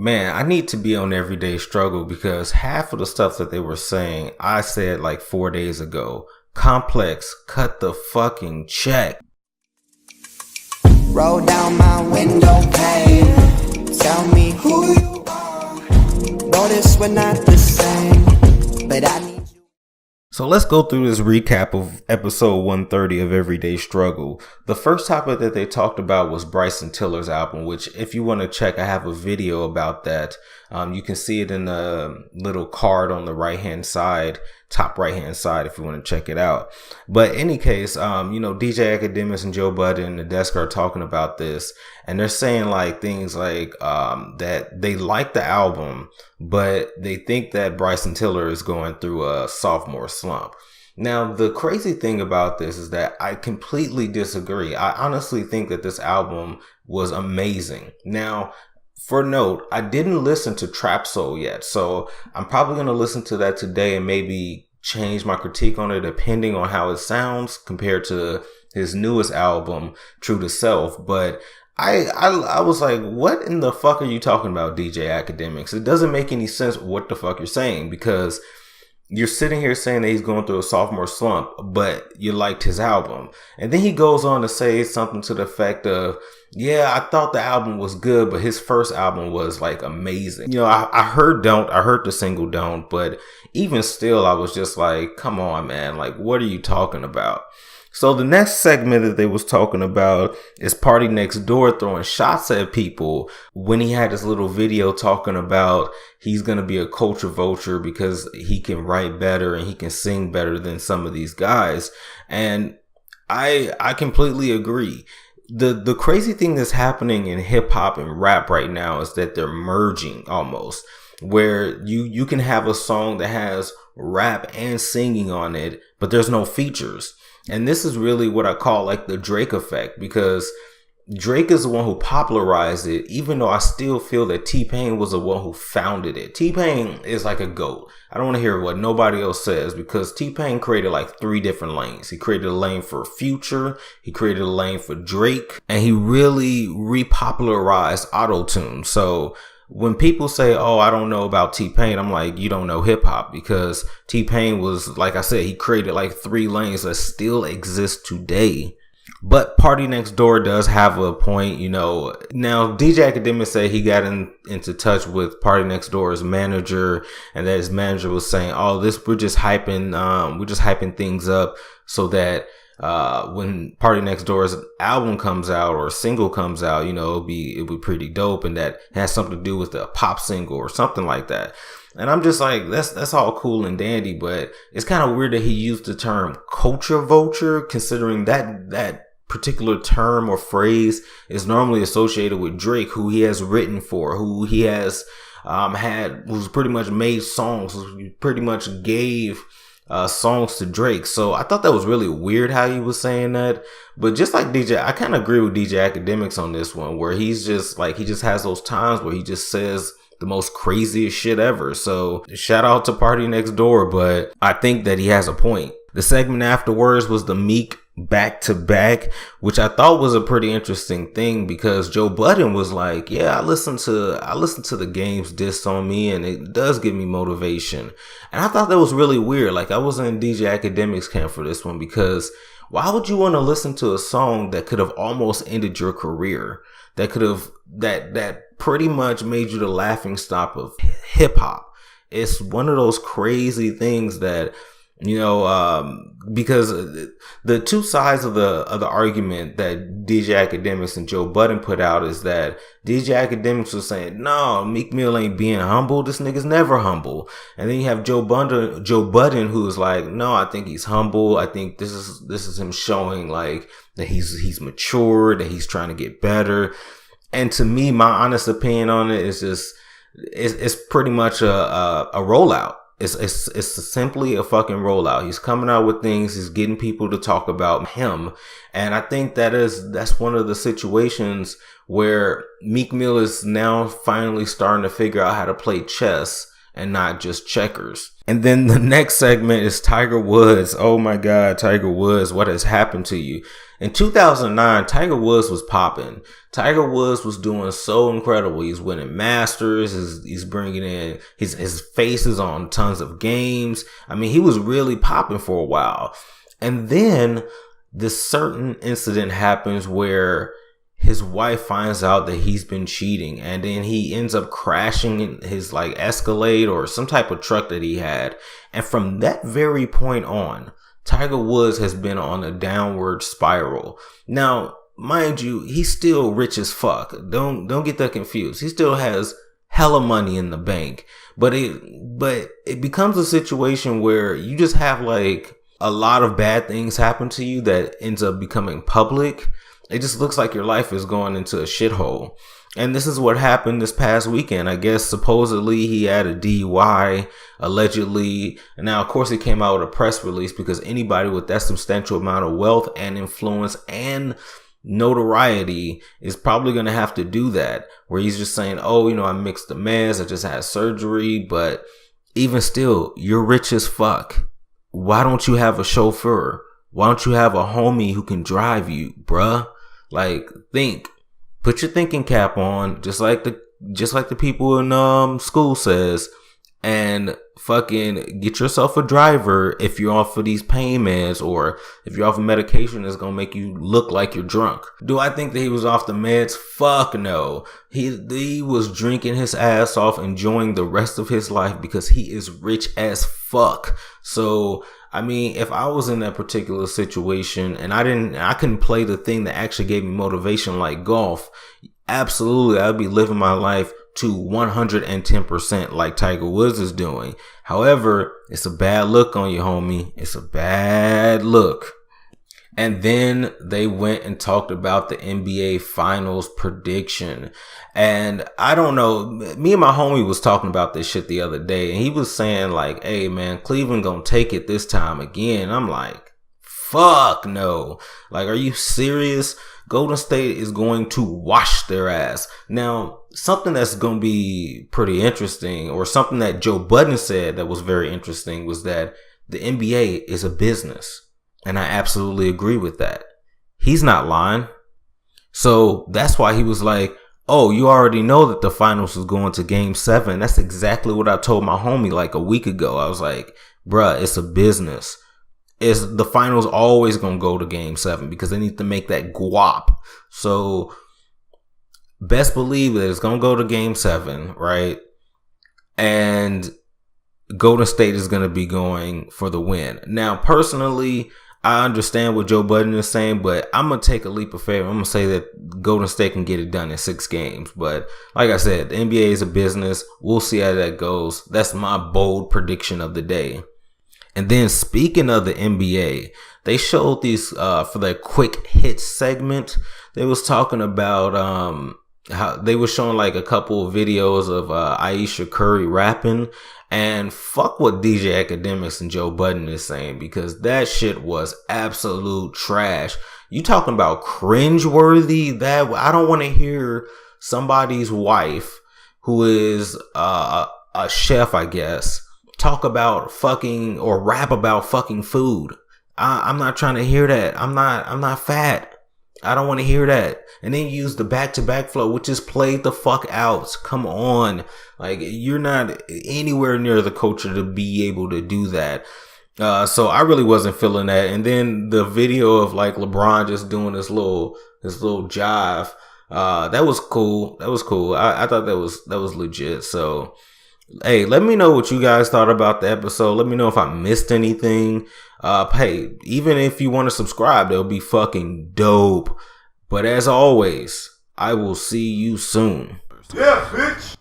Man, I need to be on Everyday Struggle because half of the stuff that they were saying, I said like 4 days ago. Complex, cut the fucking check. Roll down my window pane. Tell me who you are. Notice we're not the same, but I need you. So let's go through this recap of episode 130 of Everyday Struggle. The first topic that they talked about was Bryson Tiller's album, which if you want to check, I have a video about that. You can see it in the little card on the right-hand side, top right-hand side, if you want to check it out. But in any case, DJ Akademiks and Joe Budden and the Desk are talking about this, and they're saying like things like that they like the album, but they think that Bryson Tiller is going through a sophomore slump. Now, the crazy thing about this is that I completely disagree. I honestly think that this album was amazing. Now, for note, I didn't listen to Trap Soul yet, so I'm probably going to listen to that today and maybe change my critique on it depending on how it sounds compared to his newest album, True to Self. But I was like, what in the fuck are you talking about, DJ Akademiks? It doesn't make any sense what the fuck you're saying, because you're sitting here saying that he's going through a sophomore slump, but you liked his album. And then he goes on to say something to the effect of, yeah, I thought the album was good, but his first album was like amazing. You know, I heard the single Don't, but even still, I was just like, come on, man. Like, what are you talking about? So the next segment that they was talking about is Party Next Door throwing shots at people when he had this little video talking about he's going to be a culture vulture because he can write better and he can sing better than some of these guys. And I completely agree. The crazy thing that's happening in hip hop and rap right now is that they're merging almost, where you can have a song that has rap and singing on it, but there's no features. And this is really what I call like the Drake effect, because Drake is the one who popularized it, even though I still feel that T-Pain was the one who founded it. T-Pain is like a GOAT. I don't want to hear what nobody else says, because T-Pain created like 3 different lanes. He created a lane for Future, he created a lane for Drake, and he really repopularized auto-tune. So when people say, oh, I don't know about T-Pain, I'm like, you don't know hip hop, because T-Pain was, like I said, he created like 3 lanes that still exist today. But Party Next Door does have a point, you know. Now, DJ Akademiks said he got into touch with Party Next Door's manager, and that his manager was saying, oh, we're just hyping things up so that when Party Next Door's album comes out or a single comes out, you know, it'll be pretty dope, and that has something to do with the pop single or something like that. And I'm just like, that's all cool and dandy, but it's kind of weird that he used the term culture vulture, considering that particular term or phrase is normally associated with Drake, who he has written for, who he has who's pretty much made songs, who pretty much gave songs to Drake. So I thought that was really weird how he was saying that. But just like DJ, I kind of agree with DJ Akademiks on this one, where he's just like, he just has those times where he just says the most craziest shit ever. So shout out to Party Next Door, but I think that he has a point. The segment afterwards was the Meek back to back, which I thought was a pretty interesting thing, because Joe Budden was like, yeah, I listened to the Game's diss on me, and it does give me motivation. And I thought that was really weird. Like, I was in DJ Akademiks camp for this one, because why would you want to listen to a song that could have almost ended your career, that could have that pretty much made you the laughing stock of hip hop? It's one of those crazy things that, you know, because the two sides of the argument that DJ Akademiks and Joe Budden put out is that DJ Akademiks was saying, no, Meek Mill ain't being humble. This nigga's never humble. And then you have Joe Budden who's like, no, I think he's humble. I think this is him showing like that he's mature, that he's trying to get better. And to me, my honest opinion on it is just, it's pretty much a rollout. It's simply a fucking rollout. He's coming out with things. He's getting people to talk about him. And I think that's one of the situations where Meek Mill is now finally starting to figure out how to play chess and not just checkers. And then the next segment is Tiger Woods. Oh my God, Tiger Woods, what has happened to you? In 2009, Tiger Woods was popping. Tiger Woods was doing so incredible. He's winning Masters. He's bringing in his face is on tons of games. I mean, he was really popping for a while. And then this certain incident happens where his wife finds out that he's been cheating, and then he ends up crashing in his like Escalade or some type of truck that he had. And from that very point on, Tiger Woods has been on a downward spiral. Now, mind you, he's still rich as fuck. Don't get that confused. He still has hella money in the bank, but it becomes a situation where you just have like a lot of bad things happen to you that ends up becoming public. It just looks like your life is going into a shithole. And this is what happened this past weekend. I guess supposedly he had a DUI, allegedly. And now, of course, he came out with a press release because anybody with that substantial amount of wealth and influence and notoriety is probably going to have to do that. Where he's just saying, oh, I mixed the meds, I just had surgery. But even still, you're rich as fuck. Why don't you have a chauffeur? Why don't you have a homie who can drive you, bruh? Like, put your thinking cap on, just like the people in school says, and fucking get yourself a driver if you're off of these pain meds, or if you're off of medication that's gonna make you look like you're drunk. Do I think that he was off the meds? Fuck no. He was drinking his ass off, enjoying the rest of his life because he is rich as fuck. So, I mean, if I was in that particular situation and I couldn't play the thing that actually gave me motivation like golf, absolutely, I'd be living my life to 110% like Tiger Woods is doing. However, it's a bad look on you, homie. It's a bad look. And then they went and talked about the NBA Finals prediction. And I don't know, me and my homie was talking about this shit the other day, and he was saying like, hey man, Cleveland gonna take it this time again. I'm like, fuck no. Like, are you serious? Golden State is going to wash their ass. Now, something that's going to be pretty interesting, or something that Joe Budden said that was very interesting, was that the NBA is a business. And I absolutely agree with that. He's not lying. So that's why he was like, oh, you already know that the finals is going to game 7. That's exactly what I told my homie like a week ago. I was like, bruh, it's a business. The finals always going to go to game 7 because they need to make that guap. So best believe that it's going to go to game 7, right? And Golden State is going to be going for the win. Now, personally, I understand what Joe Budden is saying, but I'm going to take a leap of faith. I'm going to say that Golden State can get it done in 6 games. But like I said, the NBA is a business. We'll see how that goes. That's my bold prediction of the day. And then speaking of the NBA, they showed these for their quick hits segment. They was talking about how they were showing like a couple of videos of Ayesha Curry rapping. And fuck what DJ Academics and Joe Budden is saying, because that shit was absolute trash. You talking about cringeworthy? That I don't want to hear somebody's wife, who is a chef, I guess, talk about fucking or rap about fucking food. I'm not trying to hear that. I'm not fat. I don't want to hear that. And then use the back-to-back flow, which is played the fuck out. Come on. Like, you're not anywhere near the culture to be able to do that. So I really wasn't feeling that. And then the video of like LeBron just doing this little jive. That was cool. I thought that was legit. So, hey, let me know what you guys thought about the episode. Let me know if I missed anything. Hey, even if you want to subscribe, that'll be fucking dope. But as always, I will see you soon. Yeah, bitch.